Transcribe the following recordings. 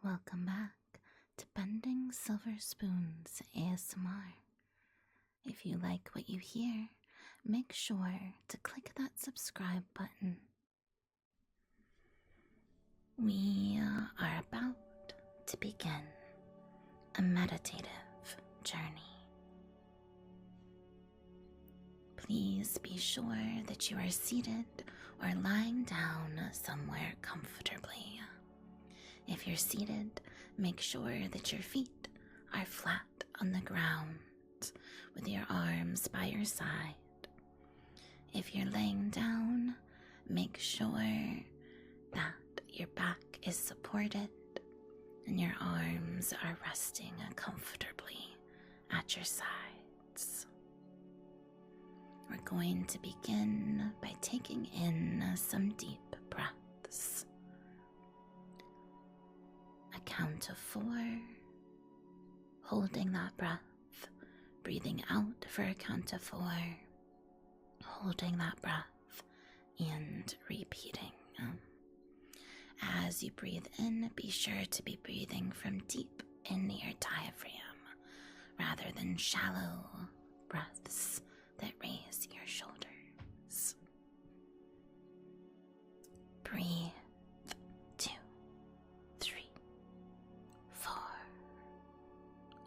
Welcome back to Bending Silver Spoons ASMR. If you like what you hear, make sure to click that subscribe button. We are about to begin a meditative journey. Please be sure that you are seated or lying down somewhere comfortably. If you're seated, make sure that your feet are flat on the ground with your arms by your side. If you're laying down, make sure that your back is supported and your arms are resting comfortably at your sides. We're going to begin by taking in some deep breaths. A count of 4, holding that breath, breathing out for a count of 4, holding that breath, and repeating. As you breathe in, be sure to be breathing from deep in your diaphragm rather than shallow breaths that raise your shoulders. Breathe. 2, 3, 4.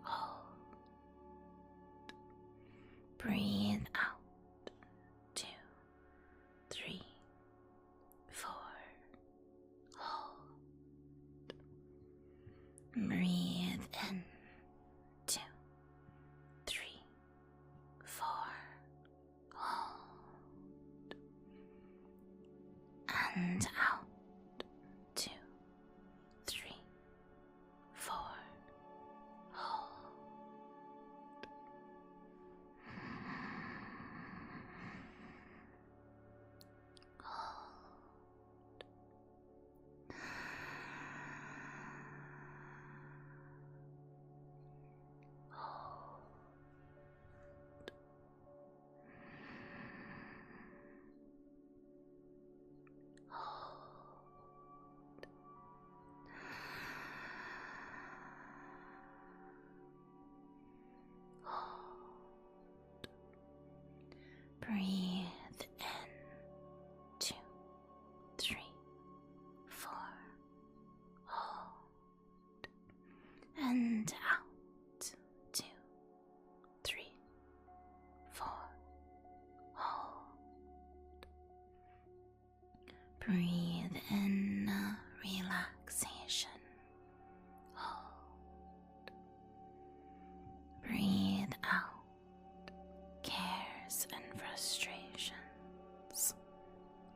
Hold. Breathe out. 2, 3, 4. Hold. Breathe in. 2, 3, 4. Hold. And out. 2, 3, 4. Hold. Breathe in. 2, 3, 4. Hold. And out. 2, 3, 4. Hold. Breathe in relaxation. Hold. Breathe out cares and frustrations.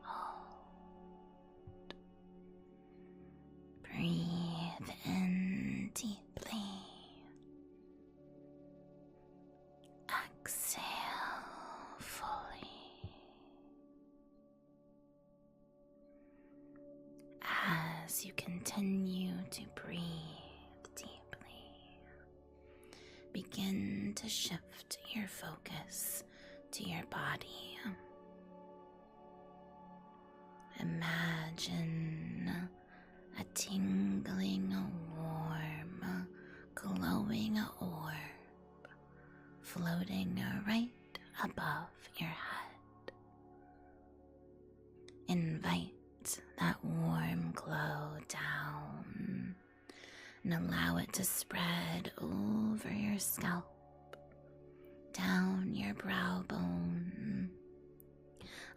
Hold. Breathe in deeply. Exhale fully. As you continue to breathe deeply, begin to shift your focus to your body. Imagine a tingling, warm, glowing orb floating right above your head. Invite that warm glow down and allow it to spread over your scalp, down your brow bone,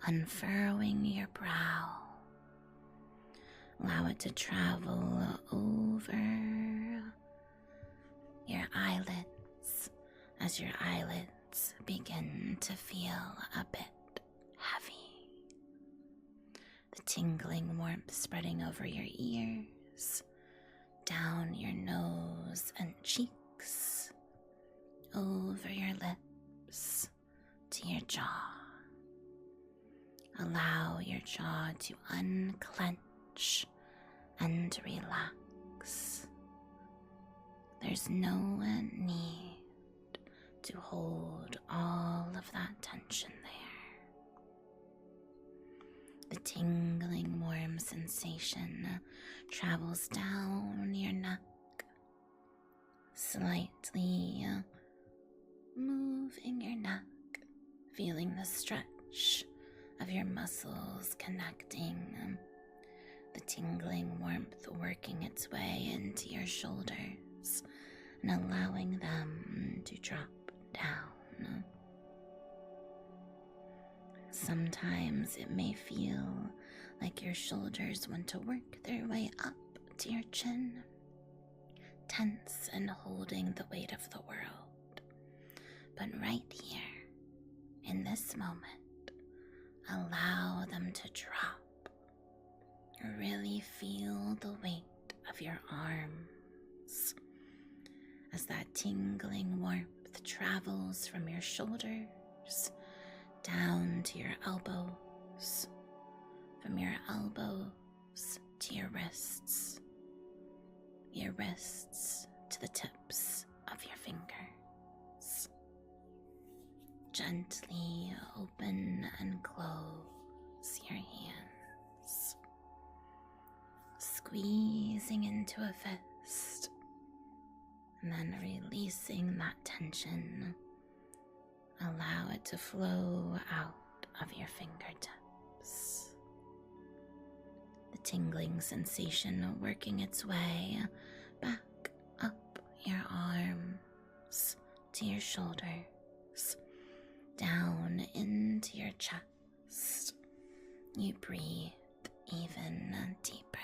unfurrowing your brow. Allow it to travel over your eyelids as your eyelids begin to feel a bit heavy. The tingling warmth spreading over your ears, down your nose and cheeks, over your lips to your jaw. Allow your jaw to unclench and relax. There's no need to hold all of that tension there. The tingling warm sensation travels down your neck, slightly moving your neck, feeling the stretch of your muscles connecting, the tingling warmth working its way into your shoulders and allowing them to drop down. Sometimes it may feel like your shoulders want to work their way up to your chin, tense and holding the weight of the world. But right here, in this moment, allow them to drop. Really feel the weight of your arms as that tingling warmth travels from your shoulders down to your elbows, from your elbows to your wrists to the tips of your fingers. Gently open and close your hands, squeezing into a fist, and then releasing that tension. Allow it to flow out of your fingertips. The tingling sensation working its way back up your arms to your shoulders, down into your chest. You breathe even deeper.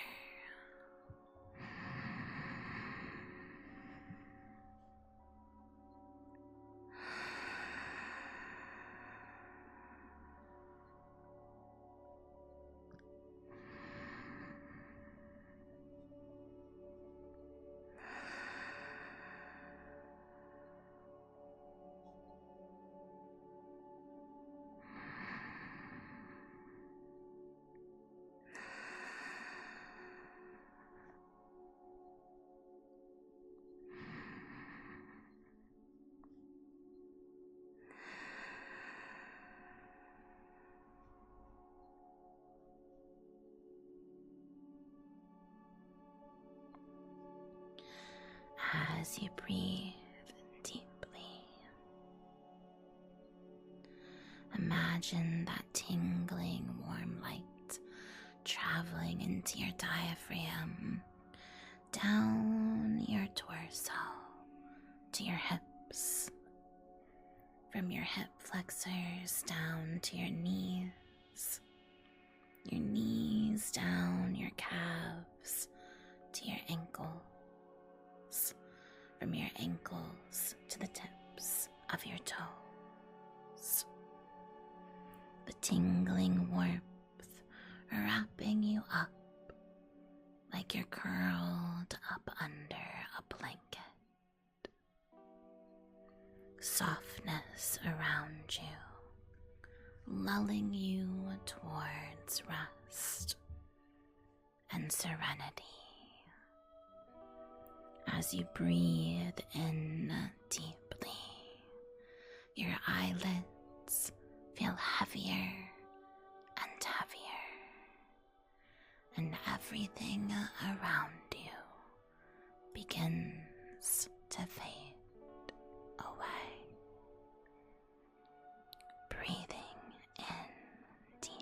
As you breathe deeply, imagine that tingling warm light traveling into your diaphragm, down your torso to your hips, from your hip flexors down to your knees down your calves to your ankles, from your ankles to the tips of your toes. The tingling warmth wrapping you up like you're curled up under a blanket. Softness around you, lulling you towards rest and serenity. As you breathe in deeply, your eyelids feel heavier and heavier, and everything around you begins to fade away. Breathing in deeply.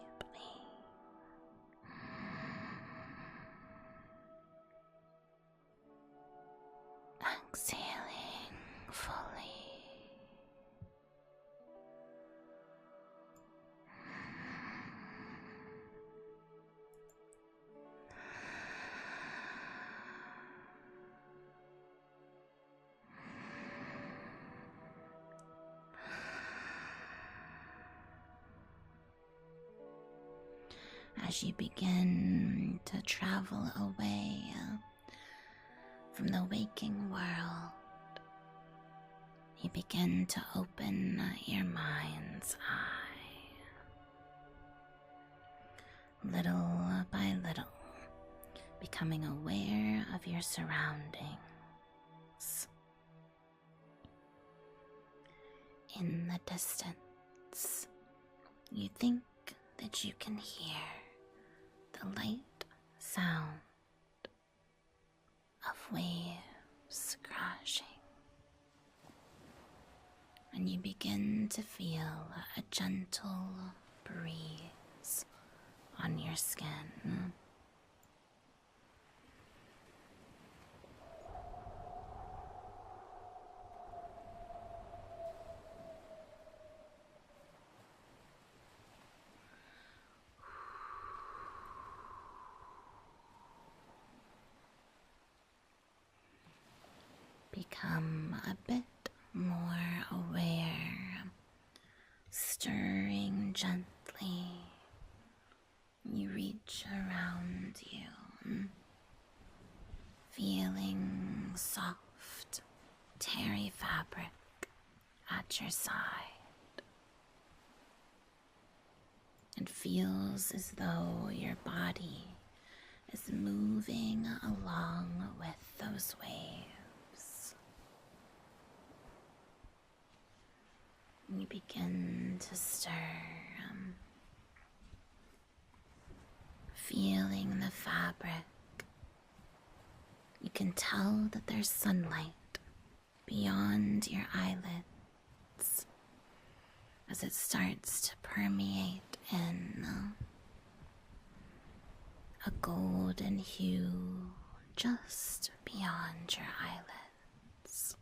Exhaling fully. As you begin to travel away from the waking world, you begin to open your mind's eye. Little by little, becoming aware of your surroundings. In the distance, you think that you can hear the light sound of waves crashing, and you begin to feel a gentle breeze on your skin. Become a bit more aware, stirring gently. You reach around you, feeling soft, terry fabric at your side. It feels as though your body is moving along with those waves. You begin to stir, feeling the fabric. You can tell that there's sunlight beyond your eyelids as it starts to permeate in, a golden hue just beyond your eyelids.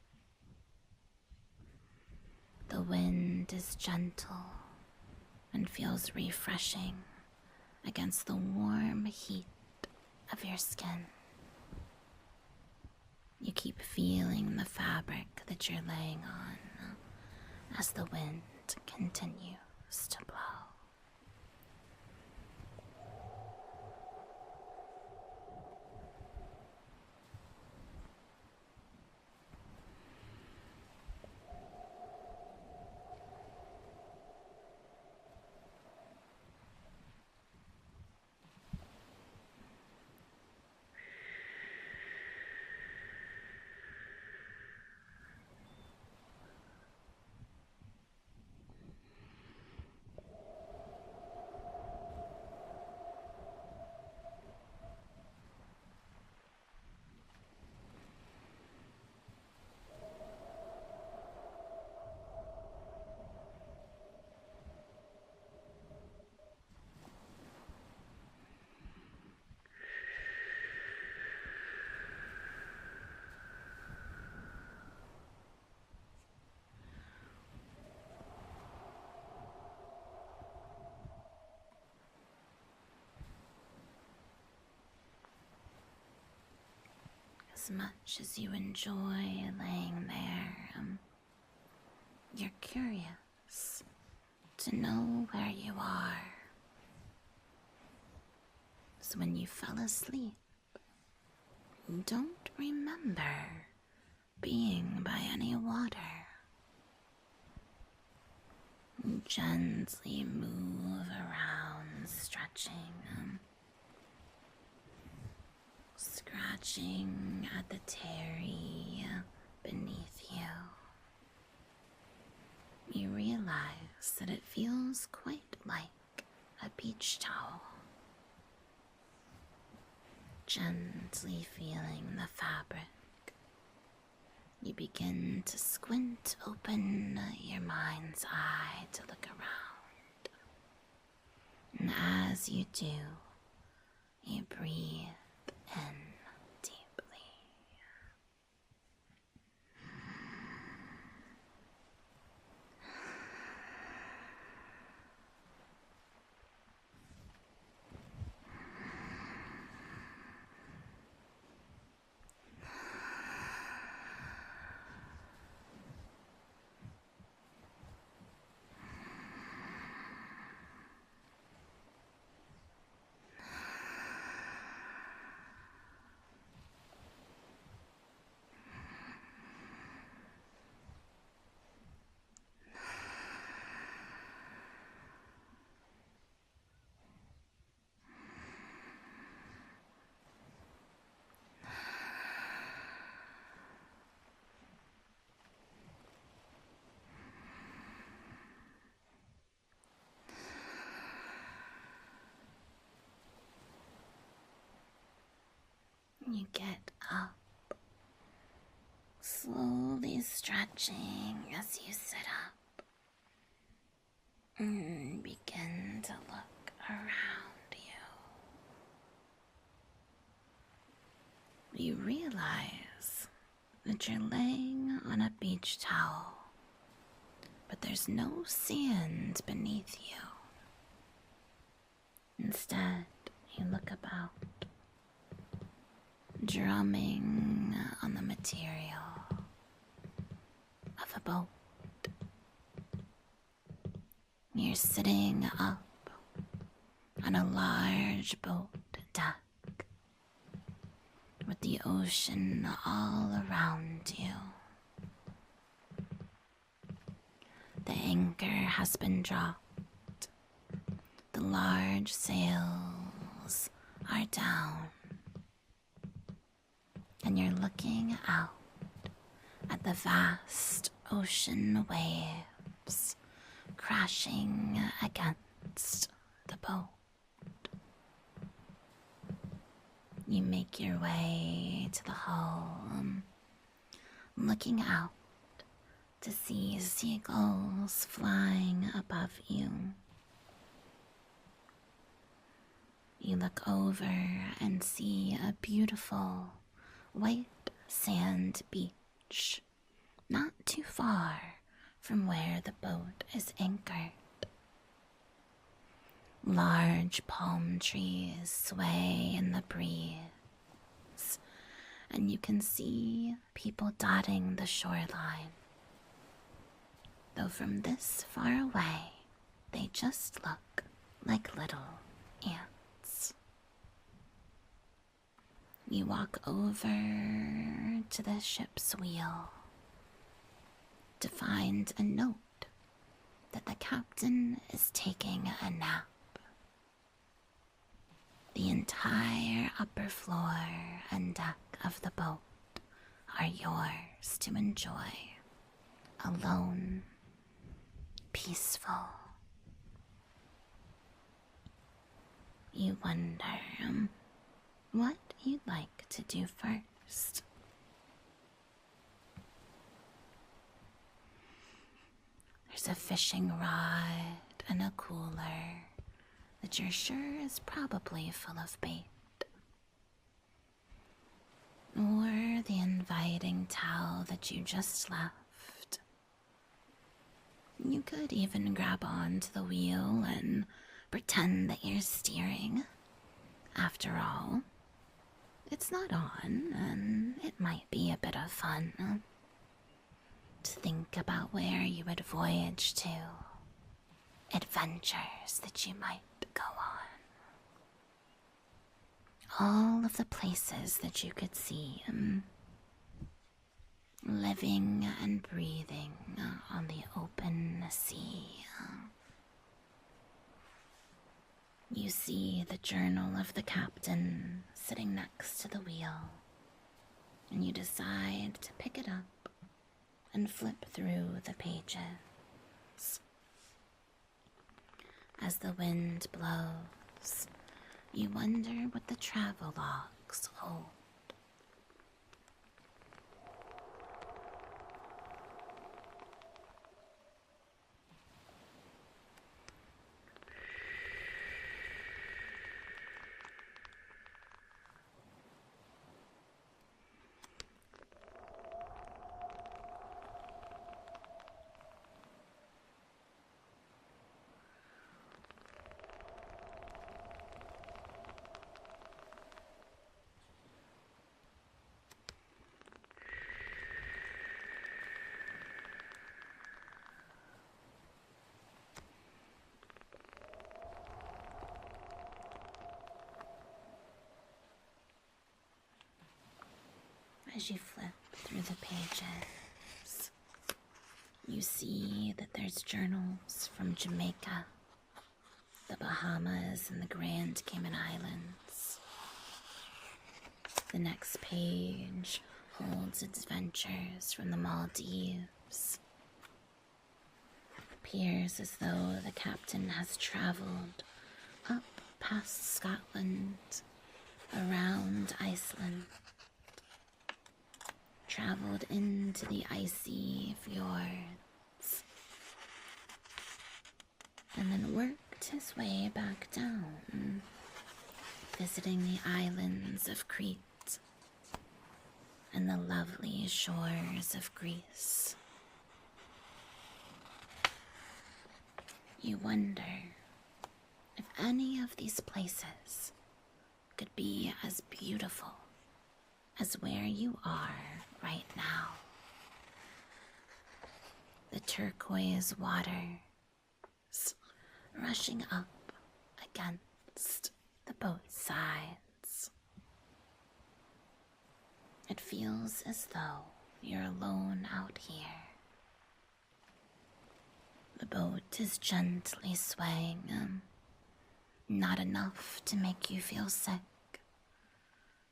The wind is gentle and feels refreshing against the warm heat of your skin. You keep feeling the fabric that you're laying on as the wind continues to blow. As much as you enjoy laying there, you're curious to know where you are. So when you fell asleep, you don't remember being by any water. You gently move around, stretching, scratching at the terry beneath you. You realize that it feels quite like a beach towel. Gently feeling the fabric, you begin to squint open your mind's eye to look around. And as you do, you breathe in deeply. you get up, slowly stretching as you sit up, and begin to look around you. You realize that you're laying on a beach towel, but there's no sand beneath you. Instead, you look about, drumming on the material of a boat. You're sitting up on a large boat deck with the ocean all around you. The anchor has been dropped. The large sails are down. And you're looking out at the vast ocean waves crashing against the boat. You make your way to the hull, looking out to see seagulls flying above you. You look over and see a beautiful white sand beach, not too far from where the boat is anchored. Large palm trees sway in the breeze, and you can see people dotting the shoreline. Though from this far away, they just look like little ants. You walk over to the ship's wheel to find a note that the captain is taking a nap. The entire upper floor and deck of the boat are yours to enjoy, alone, peaceful. You wonder what you'd like to do first. There's a fishing rod and a cooler that you're sure is probably full of bait. Or the inviting towel that you just left. You could even grab onto the wheel and pretend that you're steering. After all, it's not on, and it might be a bit of fun to think about where you would voyage to, adventures that you might go on. All of the places that you could see, living and breathing on the open sea. You see the journal of the captain sitting next to the wheel, and you decide to pick it up and flip through the pages. As the wind blows, you wonder what the travel logs hold. As you flip through the pages, you see that there's journals from Jamaica, the Bahamas, and the Grand Cayman Islands. The next page holds adventures from the Maldives. It appears as though the captain has traveled up past Scotland, around Iceland, traveled into the icy fjords and then worked his way back down, visiting the islands of Crete and the lovely shores of Greece. You wonder if any of these places could be as beautiful as where you are right now. The turquoise waters rushing up against the boat sides. It feels as though you're alone out here. The boat is gently swaying, not enough to make you feel sick,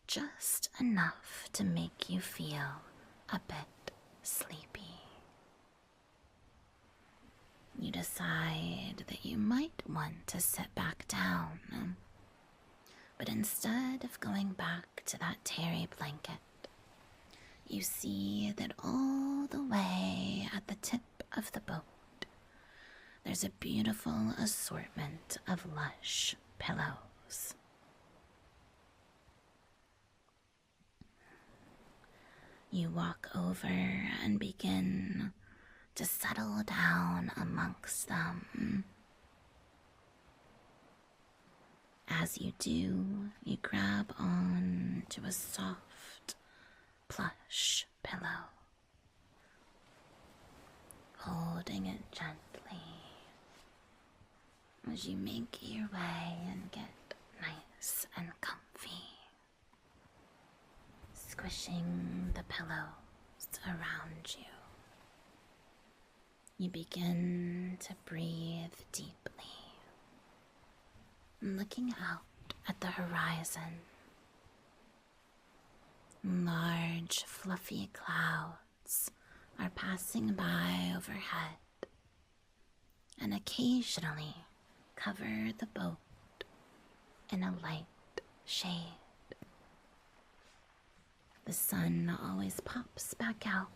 just enough to make you feel a bit sleepy. You decide that you might want to sit back down, but instead of going back to that terry blanket, you see that all the way at the tip of the boat, there's a beautiful assortment of lush pillows. You walk over and begin to settle down amongst them. As you do, you grab on to a soft, plush pillow, holding it gently as you make your way and get nice and comfy, squishing the pillows around you. You begin to breathe deeply, looking out at the horizon. Large, fluffy clouds are passing by overhead and occasionally cover the boat in a light shade. The sun always pops back out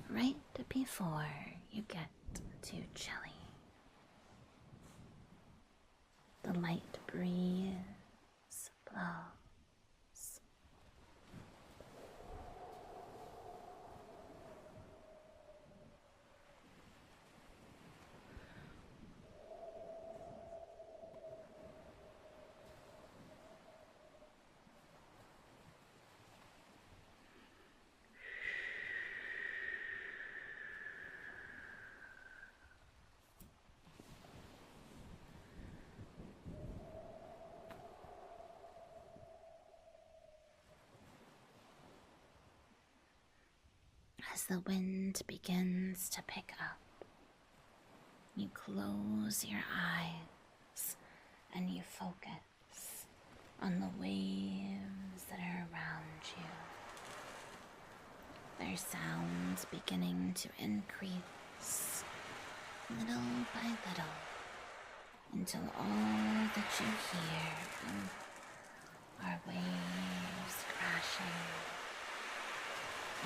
right before you get too chilly. The light breeze blows. As the wind begins to pick up, you close your eyes and you focus on the waves that are around you. Their sounds beginning to increase little by little until all that you hear are waves crashing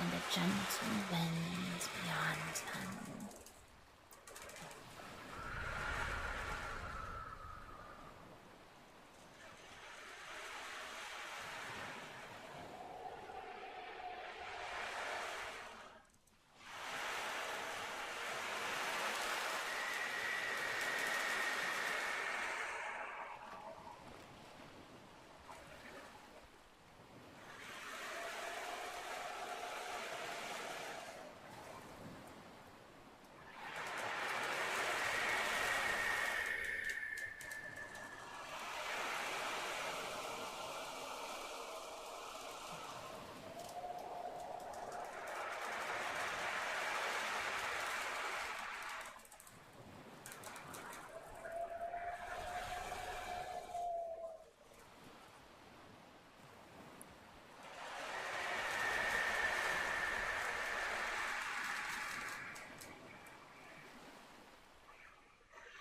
and a gentle wind beyond them.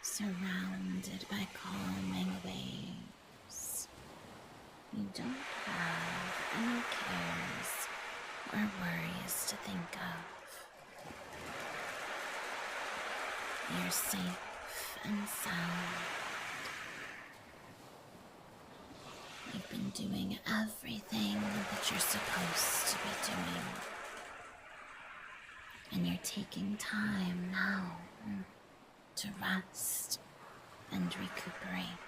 Surrounded by calming waves, you don't have any cares or worries is to think of. You're safe and sound. You've been doing everything that you're supposed to be doing. And you're taking time now to rest and recuperate.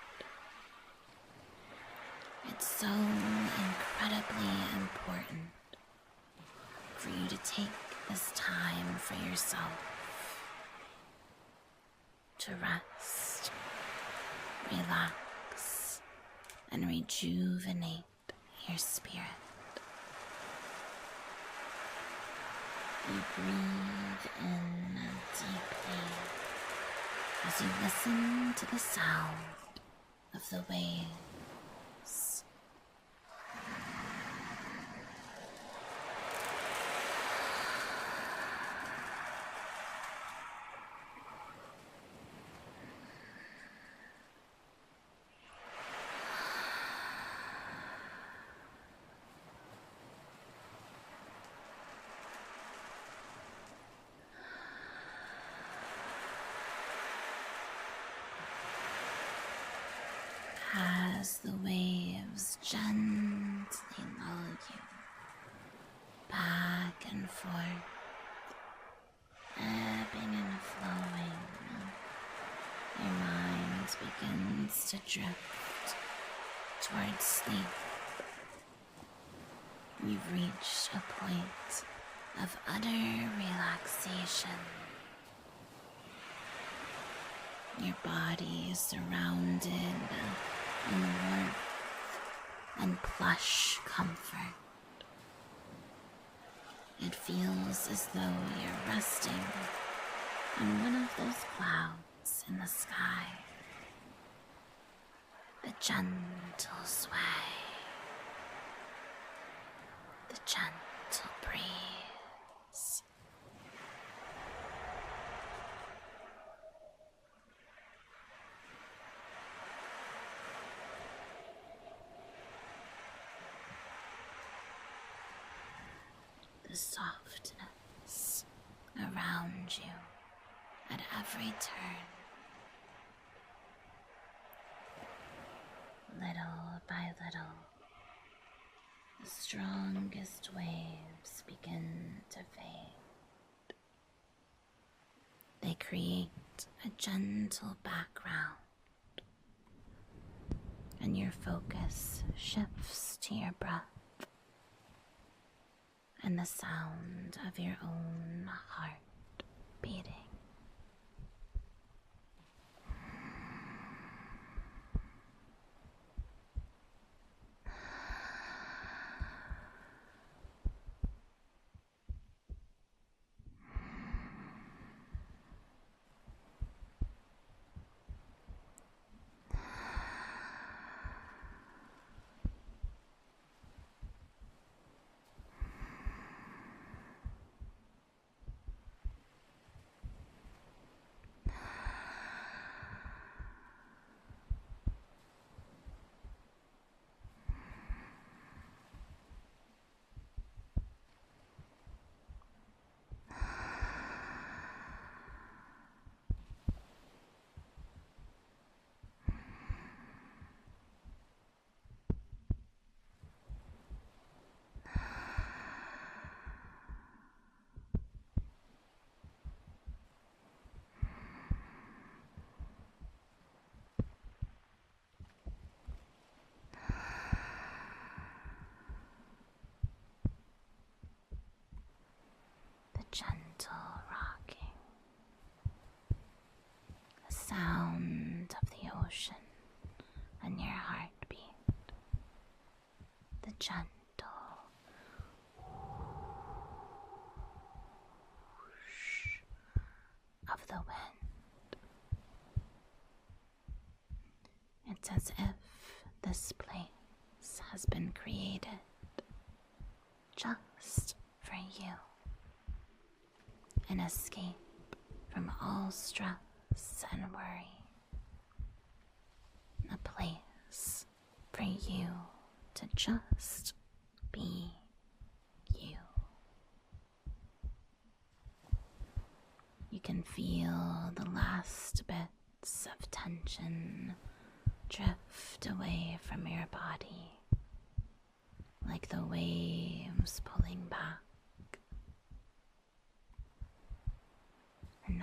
It's so incredibly important for you to take this time for yourself to rest, relax, and rejuvenate your spirit. You breathe in deeply as you listen to the sound of the waves. As the waves gently lull you back and forth, ebbing and flowing, your mind begins to drift towards sleep. You've reached a point of utter relaxation. Your body is surrounded in warmth and plush comfort. It feels as though you're resting on one of those clouds in the sky. The gentle sway, the gentle breeze. The softness around you at every turn. Little by little, the strongest waves begin to fade. They create a gentle background, and your focus shifts to your breath and the sound of your own heart beating. Gentle rocking, the sound of the ocean and your heartbeat, the gentle whoosh of the wind. It's as if this place has been created just for you. An escape from all stress and worry. A place for you to just be you. can feel the last bits of tension drift away from your body, like the waves pulling back. And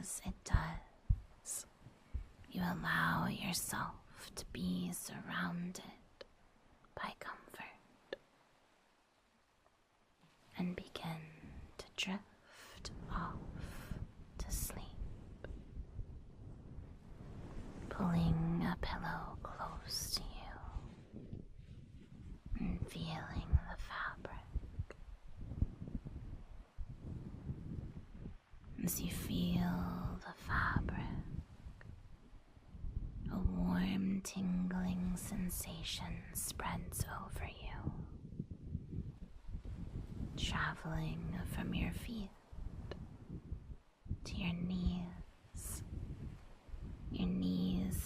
as it does, you allow yourself to be surrounded by comfort and begin to drift off to sleep, pulling a pillow close to you and feeling the fabric as you feel the fabric. A warm, tingling sensation spreads over you, traveling from your feet to your knees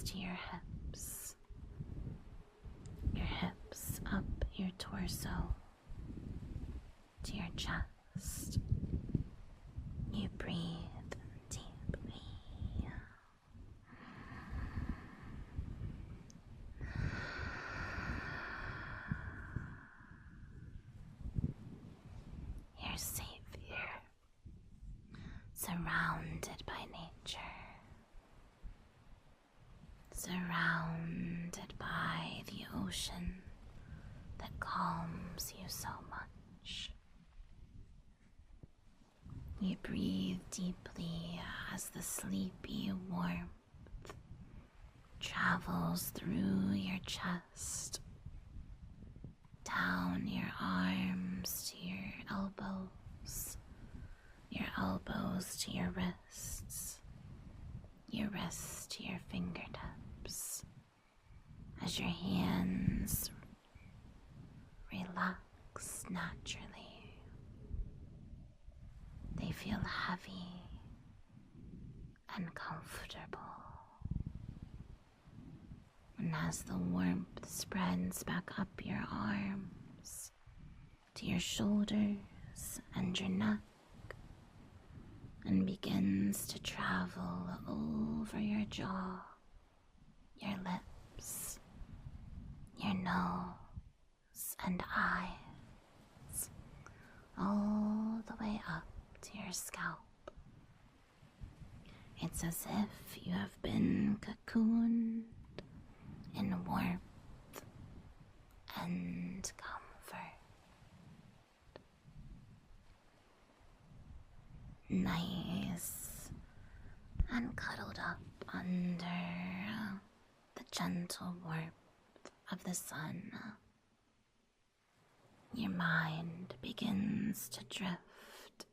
to your hips up your torso to your chest. You breathe deeply. You're safe here, surrounded by nature, surrounded by the ocean that calms you so much. You breathe deeply as the sleepy warmth travels through your chest, down your arms to your elbows to your wrists to your fingertips, as your hands relax naturally. They feel heavy and comfortable. And as the warmth spreads back up your arms to your shoulders and your neck, and begins to travel over your jaw, your lips, your nose and eyes, all the way up to your scalp. It's as if you have been cocooned in warmth and comfort. Nice and cuddled up under the gentle warmth of the sun. Your mind begins to drift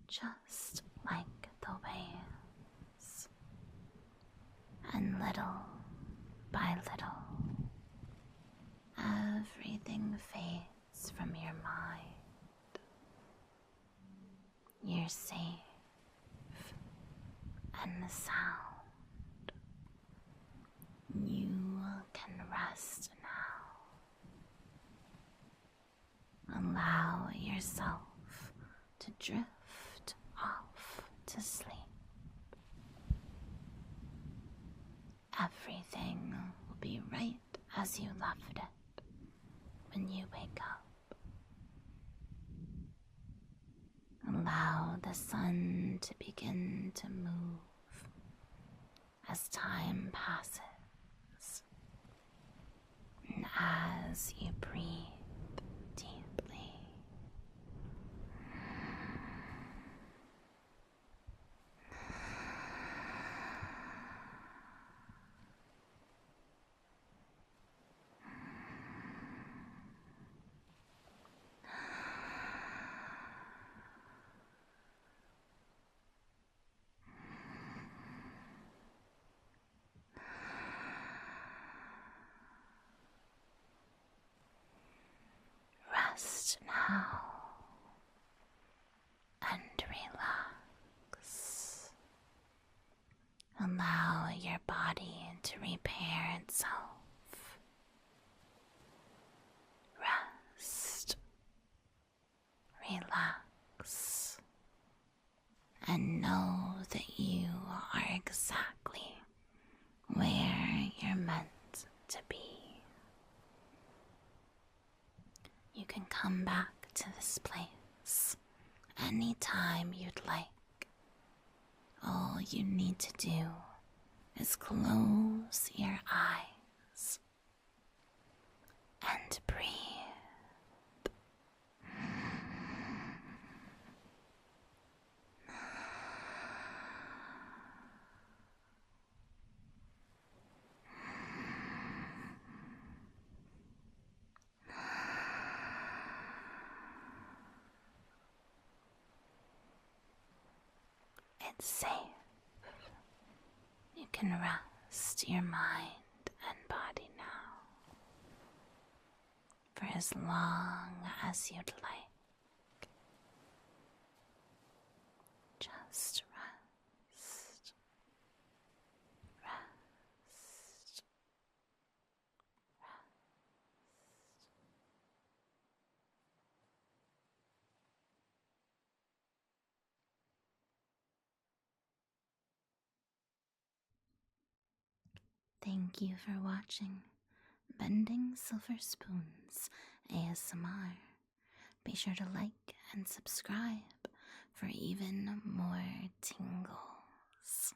just like the waves, and little by little, everything fades from your mind. You're safe, and the sound. You can rest now. Allow yourself to drift off to sleep. Everything will be right as you left it when you wake up. Allow the sun to begin to move as time passes, and as you breathe deeply. Rest now and relax. Allow your body to repair itself. Rest, relax, and know exactly where you're meant to be. You can come back to this place anytime you'd like. All you need to do is close your eyes and breathe. It's safe. You can rest your mind and body now for as long as you'd like. Just rest, rest, rest. Thank you for watching Bending Silver Spoons ASMR. Be sure to like and subscribe for even more tingles.